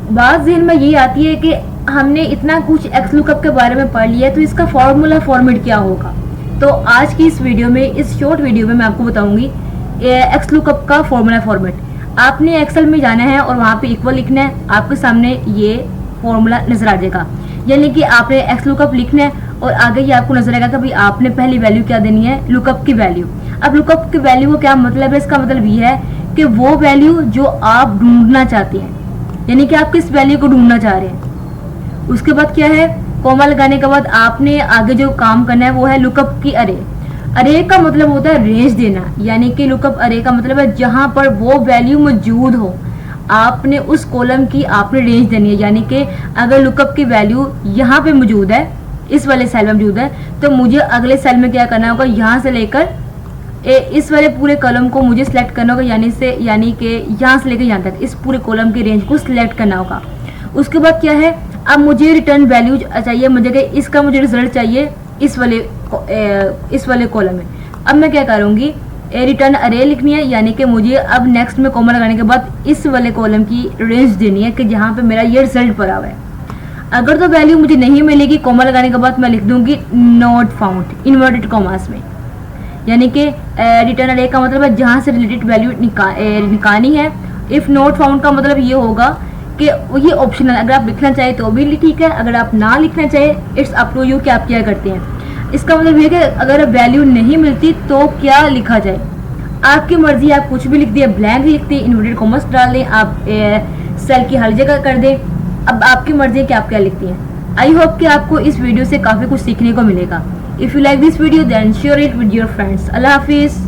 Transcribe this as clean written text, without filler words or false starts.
बात ज़हन में ये आती है कि हमने इतना कुछ एक्स लुकअप के बारे में पढ़ लिया है, तो इसका फॉर्मूला फॉर्मेट क्या होगा। तो आज की इस वीडियो में, इस शॉर्ट वीडियो में मैं आपको बताऊंगी एक्स लुकअप का फॉर्मूला फॉर्मेट। आपने एक्सेल में जाना है और वहाँ पे इक्वल लिखना है, आपके सामने ये फॉर्मूला नजर आ जाएगा। यानी कि आपने एक्स लुकअप लिखना है और आगे ये आपको नजर आएगा कि भाई आपने पहली वैल्यू क्या देनी है, लुकअप की वैल्यू। अब लुकअप की वैल्यू का क्या मतलब है, इसका मतलब ये है कि वो वैल्यू जो आप ढूंढना चाहते हैं, यानी कि आप किस वैल्यू को ढूंढना चाह रहे हैं। उसके बाद क्या है, कॉमा लगाने के बाद आपने आगे जो काम करना है वो है लुकअप की अरे। अरे का मतलब होता है रेंज देना, यानी कि लुकअप अरे का मतलब है जहां पर वो वैल्यू मौजूद हो, आपने उस कॉलम की आपने रेंज देनी है। यानी कि अगर लुकअप की वैल्यू यहाँ पे मौजूद है, इस वाले सेल में मौजूद है, तो मुझे अगले सेल में क्या करना होगा, यहाँ से लेकर इस वाले पूरे कॉलम को मुझे सिलेक्ट करना होगा, यानी कि यहाँ से लेकर यहाँ तक इस पूरे कॉलम की रेंज को सिलेक्ट करना होगा। उसके बाद क्या है, अब मुझे रिटर्न वैल्यू चाहिए, मुझे इसका मुझे रिजल्ट चाहिए इस वाले कॉलम में। अब मैं क्या करूँगी, रिटर्न अरे लिखनी है, यानी कि मुझे अब नेक्स्ट में कॉमा लगाने के बाद इस वाले कॉलम की रेंज देनी है कि जहाँ पे मेरा ये रिजल्ट पड़ा हुआ है। अगर तो वैल्यू मुझे नहीं मिलेगी, कॉमा लगाने के बाद मैं लिख दूंगी नॉट फाउंड इन्वर्टेड कॉमास में, यानी कि रिटर्न अरे का मतलब है जहाँ से रिलेटेड वैल्यू निकालनी है। इफ़ नॉट फाउंड का मतलब ये होगा कि ये ऑप्शनल, अगर आप लिखना चाहे तो भी ठीक है, अगर आप ना लिखना चाहे इट्स अप टू यू कि आप क्या करते हैं। इसका मतलब ये कि अगर वैल्यू नहीं मिलती तो क्या लिखा जाए, आपकी मर्जी, आप कुछ भी लिख दिए, ब्लैंक लिख दिए, इन्वर्टेड कॉमर्स डाल दें, आप सेल की हर जगह कर दें। अब आपकी मर्जी है कि आप क्या लिखती हैं। आई होप कि आपको इस वीडियो से काफ़ी कुछ सीखने को मिलेगा। If you like this video then share it with your friends. अल्लाह हाफिज़।